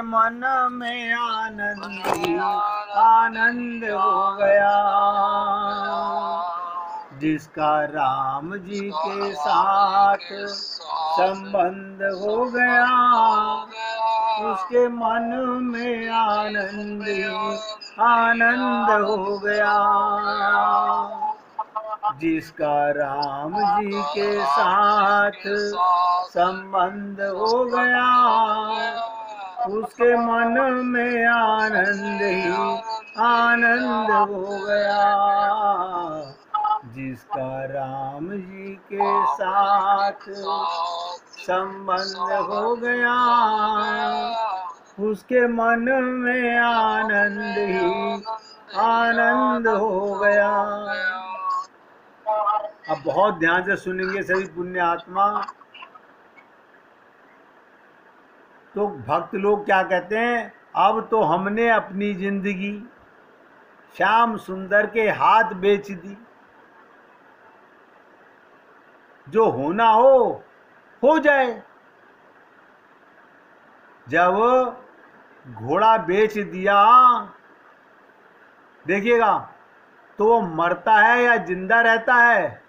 मन में आनंद ही आनंद हो गया। जिसका राम जी के साथ संबंध हो गया, उसके मन में आनंद ही आनंद हो गया। जिसका राम जी के साथ संबंध हो गया, उसके मन में आनंद ही आनंद हो गया। जिसका राम जी के साथ संबंध हो गया, उसके मन में आनंद ही आनंद हो गया। अब बहुत ध्यान से सुनेंगे सभी पुण्य आत्मा। तो भक्त लोग क्या कहते हैं, अब तो हमने अपनी जिंदगी श्याम सुंदर के हाथ बेच दी। जो होना हो जाए। जब घोड़ा बेच दिया, देखिएगा, तो वो मरता है या जिंदा रहता है,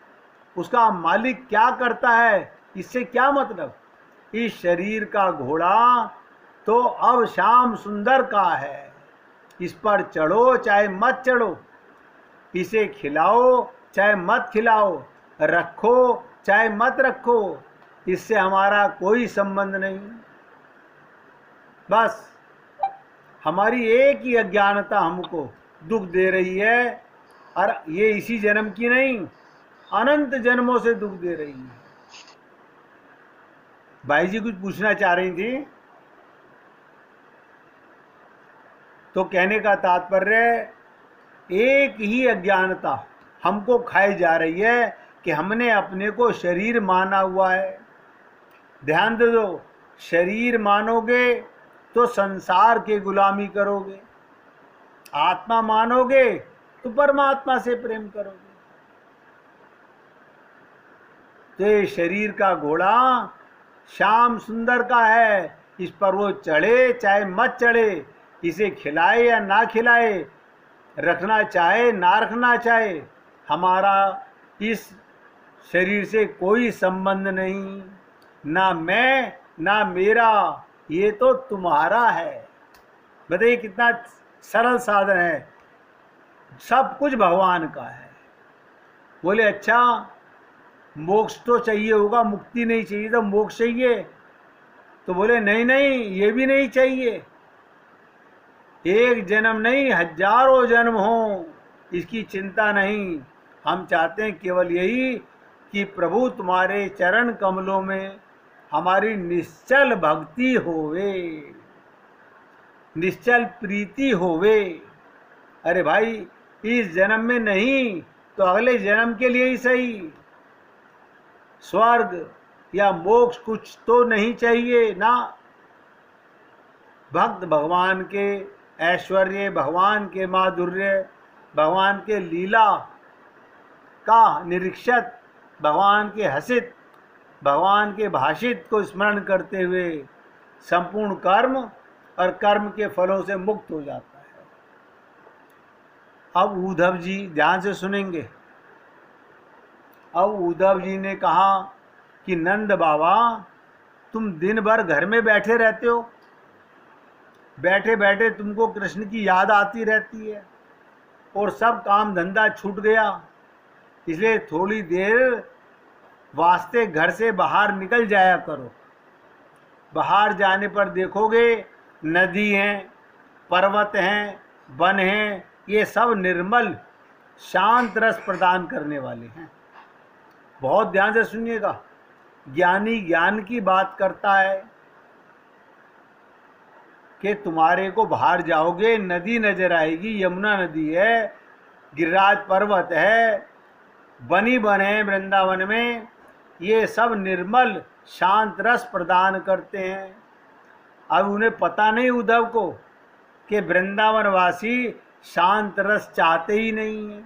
उसका मालिक क्या करता है, इससे क्या मतलब। इस शरीर का घोड़ा तो अब श्याम सुंदर का है। इस पर चढ़ो चाहे मत चढ़ो, इसे खिलाओ चाहे मत खिलाओ, रखो चाहे मत रखो, इससे हमारा कोई संबंध नहीं। बस हमारी एक ही अज्ञानता हमको दुख दे रही है, और ये इसी जन्म की नहीं, अनंत जन्मों से दुख दे रही है। भाई जी कुछ पूछना चाह रही थी। तो कहने का तात्पर्य, एक ही अज्ञानता हमको खाई जा रही है कि हमने अपने को शरीर माना हुआ है। ध्यान दे दो, शरीर मानोगे तो संसार के गुलामी करोगे, आत्मा मानोगे तो परमात्मा से प्रेम करोगे। तो ये शरीर का घोड़ा श्याम सुंदर का है, इस पर वो चढ़े चाहे मत चढ़े, इसे खिलाए या ना खिलाए, रखना चाहे ना रखना चाहे, हमारा इस शरीर से कोई संबंध नहीं। ना मैं ना मेरा, ये तो तुम्हारा है। बताइए कितना सरल साधन है, सब कुछ भगवान का है। बोले अच्छा, मोक्ष तो चाहिए होगा, मुक्ति नहीं चाहिए तो मोक्ष चाहिए। तो बोले नहीं नहीं, ये भी नहीं चाहिए। एक जन्म नहीं, हजारों जन्म हो, इसकी चिंता नहीं। हम चाहते हैं केवल यही कि प्रभु तुम्हारे चरण कमलों में हमारी निश्चल भक्ति होवे, निश्चल प्रीति होवे। अरे भाई, इस जन्म में नहीं तो अगले जन्म के लिए ही सही, स्वर्ग या मोक्ष कुछ तो नहीं चाहिए ना। भक्त भगवान के ऐश्वर्य, भगवान के माधुर्य, भगवान के लीला का निरीक्षक, भगवान के हसित, भगवान के भाषित को स्मरण करते हुए संपूर्ण कर्म और कर्म के फलों से मुक्त हो जाता है। अब उद्धव जी ध्यान से सुनेंगे। अब उद्धव जी ने कहा कि नंद बाबा, तुम दिन भर घर में बैठे रहते हो, बैठे बैठे तुमको कृष्ण की याद आती रहती है और सब काम धंधा छूट गया, इसलिए थोड़ी देर वास्ते घर से बाहर निकल जाया करो। बाहर जाने पर देखोगे नदी हैं, पर्वत हैं, वन हैं, ये सब निर्मल शांत रस प्रदान करने वाले हैं। बहुत ध्यान से सुनिएगा, ज्ञानी ज्ञान की बात करता है कि तुम्हारे को बाहर जाओगे नदी नजर आएगी, यमुना नदी है, गिरिराज पर्वत है, बनी बन है वृंदावन में, ये सब निर्मल शांत रस प्रदान करते हैं। अब उन्हें पता नहीं उद्धव को कि वृंदावन वासी शांत रस चाहते ही नहीं है।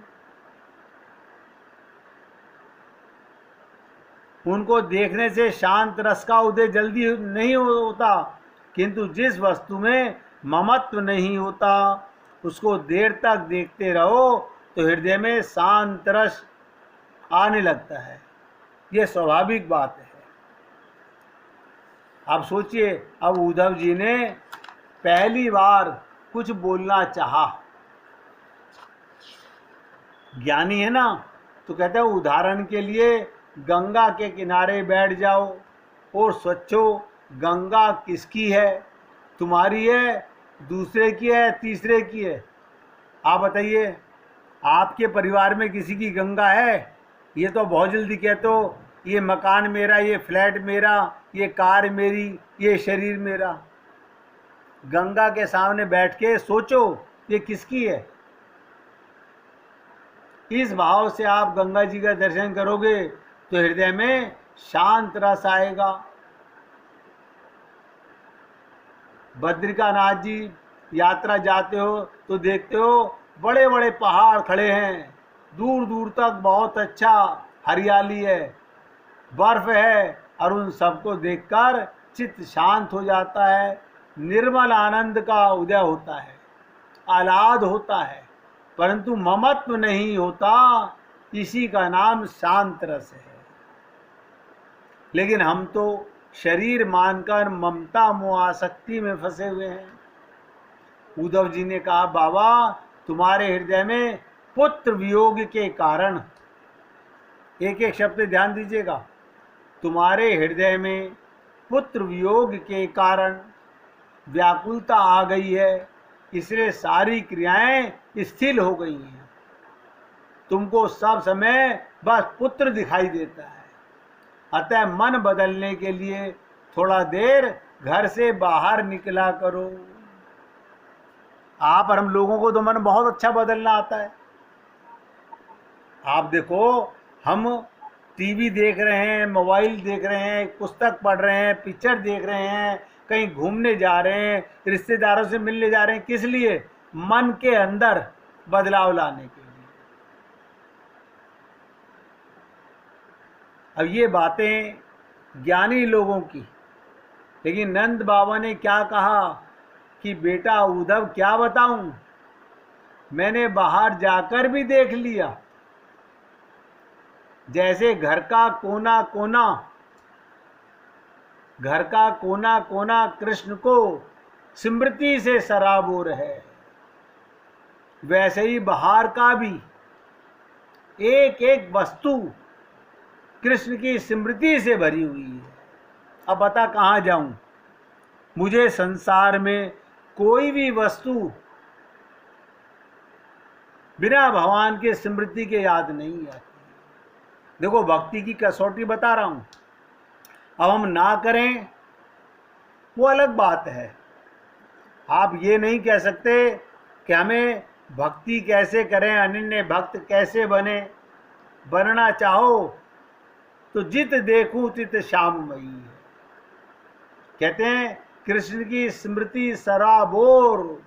उनको देखने से शांत रस का उदय जल्दी नहीं होता, किंतु जिस वस्तु में ममत्व नहीं होता उसको देर तक देखते रहो तो हृदय में शांत रस आने लगता है। यह स्वाभाविक बात है। अब सोचिए, अब उद्धव जी ने पहली बार कुछ बोलना चाहा, ज्ञानी है ना, तो कहते हैं उदाहरण के लिए गंगा के किनारे बैठ जाओ और सोचो गंगा किसकी है, तुम्हारी है, दूसरे की है, तीसरे की है। आप बताइए, आपके परिवार में किसी की गंगा है? ये तो बहुत जल्दी कहते हो ये मकान मेरा, ये फ्लैट मेरा, ये कार मेरी, ये शरीर मेरा। गंगा के सामने बैठ के सोचो ये किसकी है। इस भाव से आप गंगा जी का दर्शन करोगे तो हृदय में शांत रस आएगा। बद्रिकानाथ जी यात्रा जाते हो तो देखते हो बड़े बड़े पहाड़ खड़े हैं, दूर दूर तक बहुत अच्छा हरियाली है, बर्फ है, और उन सबको देखकर चित्त शांत हो जाता है, निर्मल आनंद का उदय होता है, आह्लाद होता है, परंतु ममत्व नहीं होता। इसी का नाम शांत रस है। लेकिन हम तो शरीर मानकर ममता मोह आसक्ति में फंसे हुए हैं। उद्धव जी ने कहा बाबा तुम्हारे हृदय में पुत्र वियोग के कारण, एक एक शब्द ध्यान दीजिएगा, तुम्हारे हृदय में पुत्र वियोग के कारण व्याकुलता आ गई है, इसलिए सारी क्रियाएं स्थिर हो गई हैं। तुमको सब समय बस पुत्र दिखाई देता है। अतः मन बदलने के लिए थोड़ा देर घर से बाहर निकला करो। आप और हम लोगों को तो मन बहुत अच्छा बदलना आता है। आप देखो, हम टीवी देख रहे हैं, मोबाइल देख रहे हैं, पुस्तक पढ़ रहे हैं, पिक्चर देख रहे हैं, कहीं घूमने जा रहे हैं, रिश्तेदारों से मिलने जा रहे हैं, किस लिए? मन के अंदर बदलाव लाने के लिए। अब ये बातें ज्ञानी लोगों की, लेकिन नंद बाबा ने क्या कहा कि बेटा उद्धव क्या बताऊं, मैंने बाहर जाकर भी देख लिया। जैसे घर का कोना कोना कृष्ण को स्मृति से सराबोर है, वैसे ही बाहर का भी एक एक वस्तु कृष्ण की स्मृति से भरी हुई है। अब बता कहाँ जाऊं? मुझे संसार में कोई भी वस्तु बिना भगवान के स्मृति के याद नहीं आती। देखो भक्ति की कसौटी बता रहा हूं। अब हम ना करें वो अलग बात है। आप ये नहीं कह सकते कि हमें भक्ति कैसे करें, अनन्य भक्त कैसे बने। बनना चाहो तो जित देखूं तित श्याममयी है। कहते हैं कृष्ण की स्मृति सराबोर,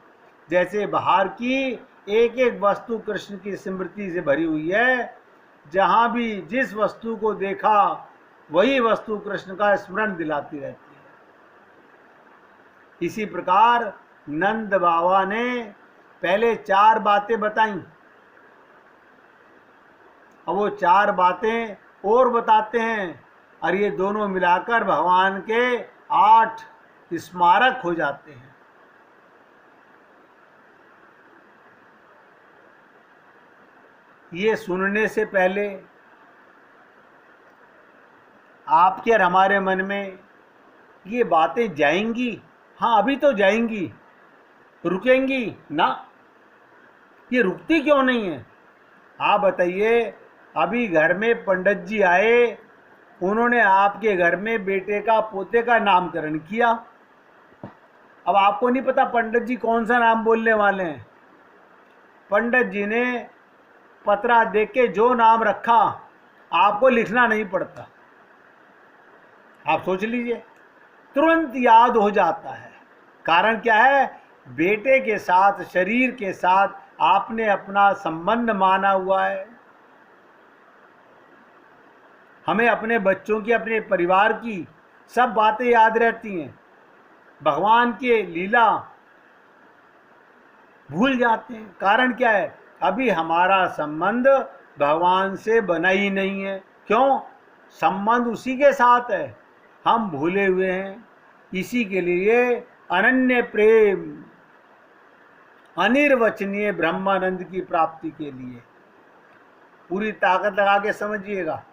जैसे बाहर की एक एक वस्तु कृष्ण की स्मृति से भरी हुई है। जहां भी जिस वस्तु को देखा वही वस्तु कृष्ण का स्मरण दिलाती रहती है। इसी प्रकार नंद बाबा ने पहले 4 बातें बताई, अब वो 4 बातें और बताते हैं, और ये दोनों मिलाकर भगवान के 8 स्मारक हो जाते हैं। ये सुनने से पहले आपके और हमारे मन में ये बातें जाएंगी? हाँ, अभी तो जाएंगी, रुकेंगी ना? ये रुकती क्यों नहीं है? आप बताइए। अभी घर में पंडित जी आए, उन्होंने आपके घर में बेटे का पोते का नामकरण किया। अब आपको नहीं पता पंडित जी कौन सा नाम बोलने वाले हैं। पंडित जी ने पतरा देख के जो नाम रखा, आपको लिखना नहीं पड़ता। आप सोच लीजिए, तुरंत याद हो जाता है। कारण क्या है? बेटे के साथ, शरीर के साथ आपने अपना संबंध माना हुआ है। हमें अपने बच्चों की, अपने परिवार की सब बातें याद रहती हैं। भगवान के लीला भूल जाते हैं। कारण क्या है? अभी हमारा संबंध भगवान से बना ही नहीं है। क्यों? संबंध उसी के साथ है, हम भूले हुए हैं। इसी के लिए अनन्य प्रेम, अनिर्वचनीय ब्रह्मानंद की प्राप्ति के लिए पूरी ताकत लगा के समझिएगा।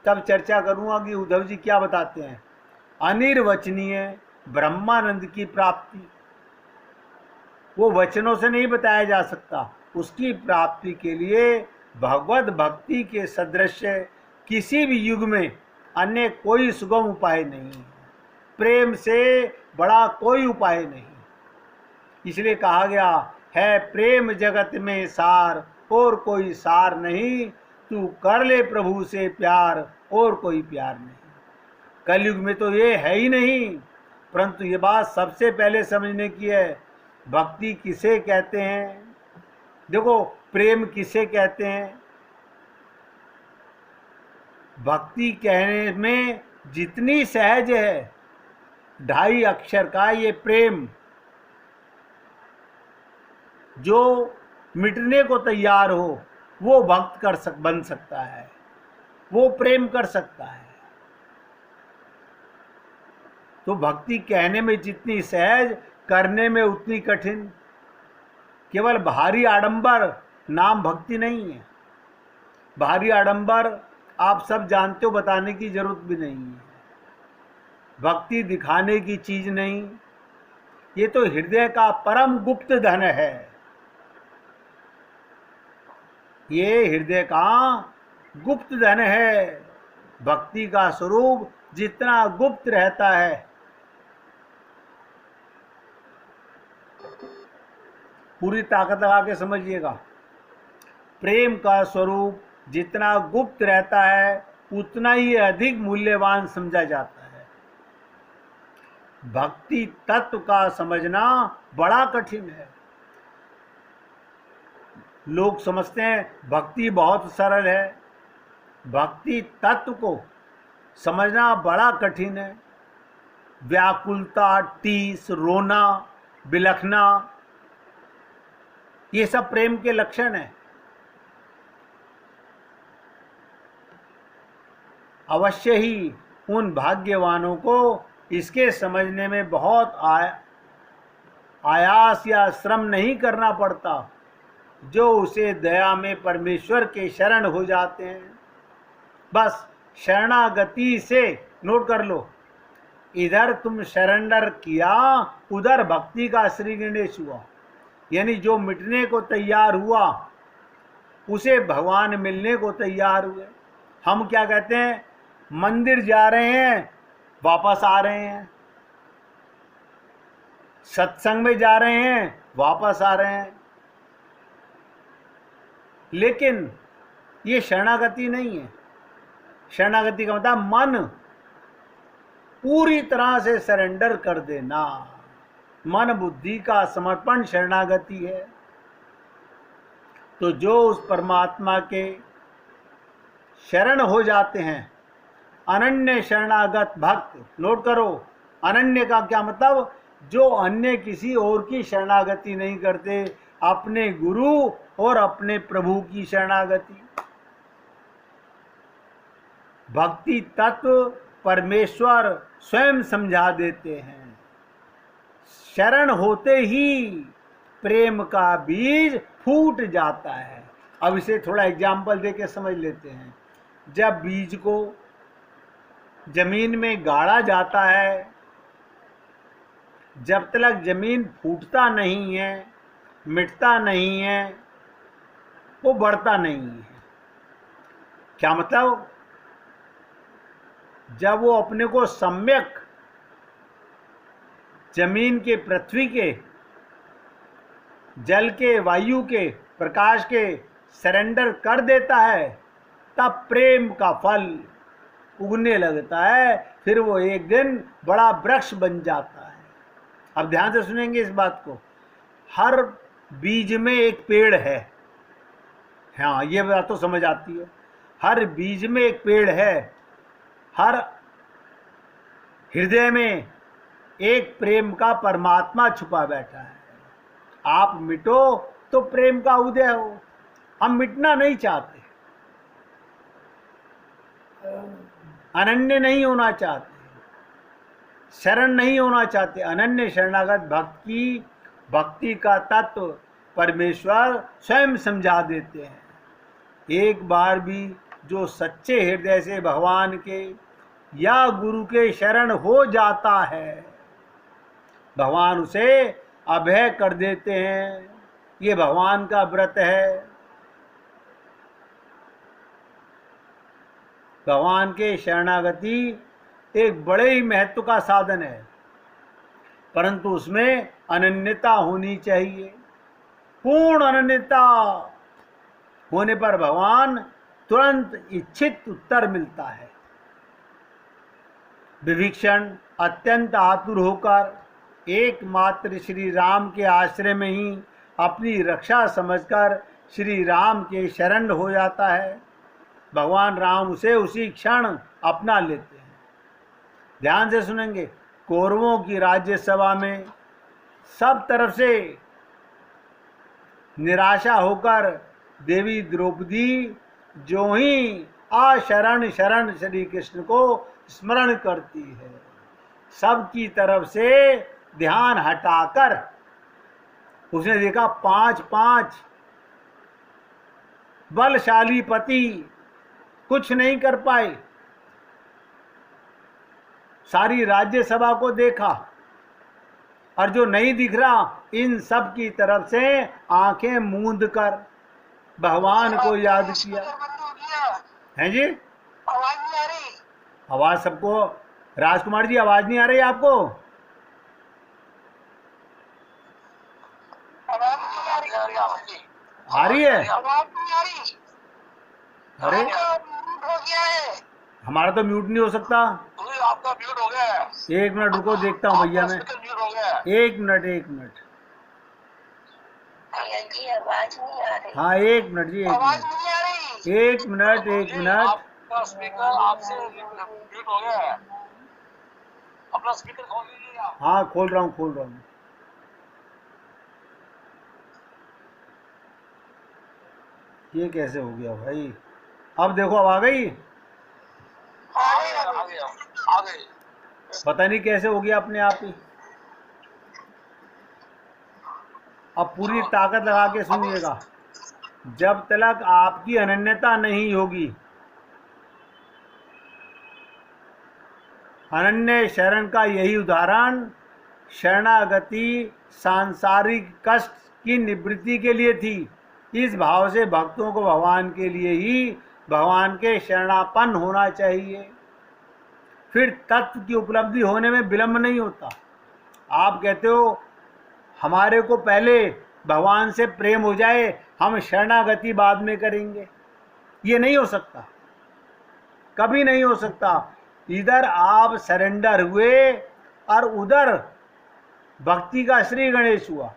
तब चर्चा करूंगा कि उद्धव जी क्या बताते हैं। अनिर्वचनीय ब्रह्मानंद की प्राप्ति वो वचनों से नहीं बताया जा सकता। उसकी प्राप्ति के लिए भगवत भक्ति के सदृश किसी भी युग में अन्य कोई सुगम उपाय नहीं है। प्रेम से बड़ा कोई उपाय नहीं। इसलिए कहा गया है, प्रेम जगत में सार और कोई सार नहीं, तू कर ले प्रभु से प्यार और कोई प्यार नहीं। कलयुग में तो ये है ही नहीं। परंतु ये बात सबसे पहले समझने की है, भक्ति किसे कहते हैं। देखो, प्रेम किसे कहते हैं। भक्ति कहने में जितनी सहज है, 2.5 अक्षर का ये प्रेम जो मिटने को तैयार हो, वो भक्त बन सकता है, वो प्रेम कर सकता है। तो भक्ति कहने में जितनी सहज, करने में उतनी कठिन। केवल भारी आडंबर नाम भक्ति नहीं है। भारी आडंबर आप सब जानते हो, बताने की जरूरत भी नहीं है। भक्ति दिखाने की चीज नहीं, ये तो हृदय का परम गुप्त धन है। ये हृदय का गुप्त धन है। भक्ति का स्वरूप जितना गुप्त रहता है, पूरी ताकत लगा के समझिएगा। प्रेम का स्वरूप जितना गुप्त रहता है, उतना ही अधिक मूल्यवान समझा जाता है। भक्ति तत्व का समझना बड़ा कठिन है। लोग समझते हैं भक्ति बहुत सरल है। भक्ति तत्व को समझना बड़ा कठिन है। व्याकुलता, टीस, रोना, बिलखना, ये सब प्रेम के लक्षण हैं। अवश्य ही उन भाग्यवानों को इसके समझने में बहुत आयास या श्रम नहीं करना पड़ता, जो उसे दया में परमेश्वर के शरण हो जाते हैं। बस शरणागति से, नोट कर लो, इधर तुम सरेंडर किया, उधर भक्ति का श्री गणेश हुआ। यानी जो मिटने को तैयार हुआ, उसे भगवान मिलने को तैयार हुए। हम क्या कहते हैं, मंदिर जा रहे हैं, वापस आ रहे हैं, सत्संग में जा रहे हैं, वापस आ रहे हैं। लेकिन ये शरणागति नहीं है। शरणागति का मतलब मन पूरी तरह से सरेंडर कर देना। मन बुद्धि का समर्पण शरणागति है। तो जो उस परमात्मा के शरण हो जाते हैं, अनन्य शरणागत भक्त, नोट करो, अनन्य का क्या मतलब, जो अन्य किसी और की शरणागति नहीं करते, अपने गुरु और अपने प्रभु की शरणागति। भक्ति तत्व परमेश्वर स्वयं समझा देते हैं। शरण होते ही प्रेम का बीज फूट जाता है। अब इसे थोड़ा एग्जाम्पल देके समझ लेते हैं। जब बीज को जमीन में गाड़ा जाता है, जब तक जमीन फूटता नहीं है, मिटता नहीं है, वो बढ़ता नहीं है। क्या मतलब, जब वो अपने को सम्यक जमीन के, पृथ्वी के, जल के, वायु के, प्रकाश के सरेंडर कर देता है, तब प्रेम का फल उगने लगता है। फिर वो एक दिन बड़ा वृक्ष बन जाता है। अब ध्यान से सुनेंगे इस बात को। हर बीज में एक पेड़ है। हाँ, ये बात तो समझ आती है। हर बीज में एक पेड़ है। हर हृदय में एक प्रेम का परमात्मा छुपा बैठा है। आप मिटो तो प्रेम का उदय हो। हम मिटना नहीं चाहते, अनन्य नहीं होना चाहते, शरण नहीं होना चाहते। अनन्य शरणागत भक्ति का तत्व परमेश्वर स्वयं समझा देते हैं। एक बार भी जो सच्चे हृदय से भगवान के या गुरु के शरण हो जाता है, भगवान उसे अभय कर देते हैं। ये भगवान का व्रत है। भगवान के शरणागति एक बड़े ही महत्व का साधन है, परंतु उसमें अनन्यता होनी चाहिए। पूर्ण अनन्यता होने पर भगवान तुरंत इच्छित उत्तर मिलता है। विभीषण अत्यंत आतुर होकर एकमात्र श्री राम के आश्रय में ही अपनी रक्षा समझकर श्री राम के शरण हो जाता है। भगवान राम उसे उसी क्षण अपना लेते हैं। ध्यान से सुनेंगे। कौरवों की राज्यसभा में सब तरफ से निराशा होकर देवी द्रौपदी जो ही शरण श्री कृष्ण को स्मरण करती है, सबकी तरफ से ध्यान हटाकर उसने देखा 5 बलशाली पति कुछ नहीं कर पाए। सारी राज्यसभा को देखा और जो नहीं दिख रहा, इन सब की तरफ से आंखें मूंद कर भगवान को याद किया। हैं जी? आवाज नहीं आ रही? आवाज सबको, राजकुमार जी आवाज नहीं आ रही आपको? आवाज नहीं आ रही? आ रही है? आवाज नहीं आ रही? अरे हो गया है। हमारा तो म्यूट नहीं हो सकता। आपका म्यूट हो गया है। 1 मिनट रुको, देखता हूँ भैया मैं। 1 मिनट। आवाज नहीं आ रही। हाँ 1 मिनट जी, 1 मिनट। 1 मिनट। आपका स्पीकर आपसे म्यूट हो गया है। अपना स्पीकर खोल लीजिए आप। हाँ खोल रहा हूँ। ये कैसे हो गया भाई? अब देखो, अब आ गई। आ गई। पता नहीं कैसे हो गया अपने आप ही। अब पूरी ताकत लगा के सुनिएगा। जब तक आपकी अनन्यता नहीं होगी, अनन्य शरण का यही उदाहरण शरणागति सांसारिक कष्ट की निवृत्ति के लिए थी। इस भाव से भक्तों को भगवान के लिए ही भगवान के शरणापन्न होना चाहिए। फिर तत्व की उपलब्धि होने में विलंब नहीं होता। आप कहते हो हमारे को पहले भगवान से प्रेम हो जाए, हम शरणागति बाद में करेंगे। ये नहीं हो सकता, कभी नहीं हो सकता। इधर आप सरेंडर हुए और उधर भक्ति का श्री गणेश हुआ।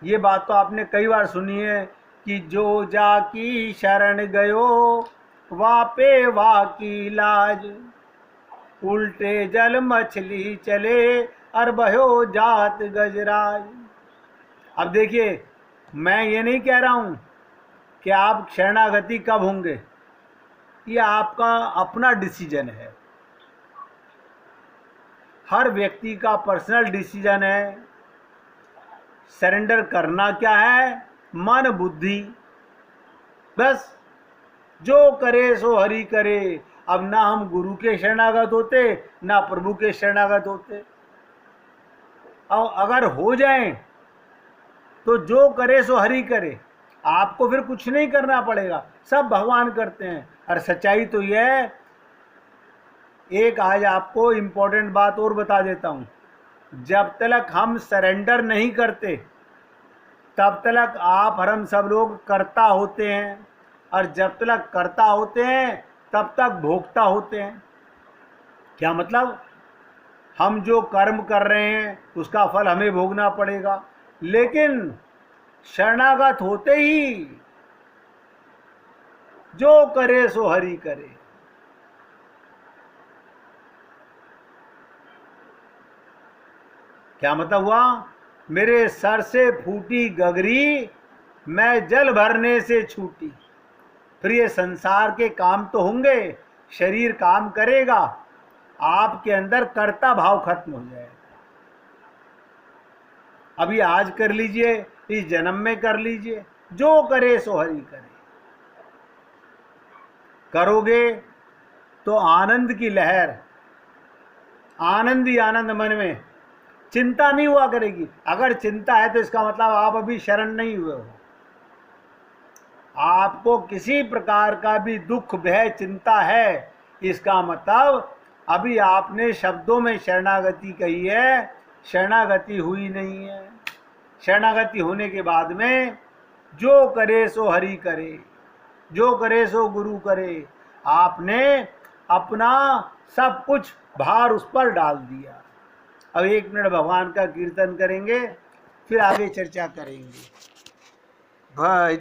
ये बात तो आपने कई बार सुनी है कि जो जाकी शरण गयो वापे वाकी लाज, उल्टे जल मछली चले और बहो जात गजराज। अब देखिए, मैं ये नहीं कह रहा हूं कि आप शरणागति कब होंगे, ये आपका अपना डिसीजन है। हर व्यक्ति का पर्सनल डिसीजन है। सरेंडर करना क्या है? मन बुद्धि, बस जो करे सो हरि करे। अब ना हम गुरु के शरणागत होते, ना प्रभु के शरणागत होते। अब अगर हो जाएं तो जो करे सो हरि करे। आपको फिर कुछ नहीं करना पड़ेगा, सब भगवान करते हैं। और सच्चाई तो यह है, एक आज आपको इम्पोर्टेंट बात और बता देता हूँ। जब तक हम सरेंडर नहीं करते, तब तक आप और हम सब लोग कर्ता होते हैं, और जब तक कर्ता होते हैं तब तक भोक्ता होते हैं। क्या मतलब? हम जो कर्म कर रहे हैं उसका फल हमें भोगना पड़ेगा, लेकिन शरणागत होते ही जो करे सो हरि करे। क्या मतलब हुआ? मेरे सर से फूटी गगरी, मैं जल भरने से छूटी। फिर ये संसार के काम तो होंगे, शरीर काम करेगा, आपके अंदर कर्ता भाव खत्म हो जाएगा। अभी आज कर लीजिए, इस जन्म में कर लीजिए, जो करे सो हरि करे। करोगे तो आनंद की लहर, आनंद ही आनंद मन में, चिंता नहीं हुआ करेगी। अगर चिंता है तो इसका मतलब आप अभी शरण नहीं हुए हो। आपको किसी प्रकार का भी दुख भय चिंता है, इसका मतलब अभी आपने शब्दों में शरणागति कही है, शरणागति हुई नहीं है। शरणागति होने के बाद में जो करे सो हरि करे, जो करे सो गुरु करे। आपने अपना सब कुछ भार उस पर डाल दिया। अब 1 मिनट भगवान का कीर्तन करेंगे, फिर आगे चर्चा करेंगे। भाई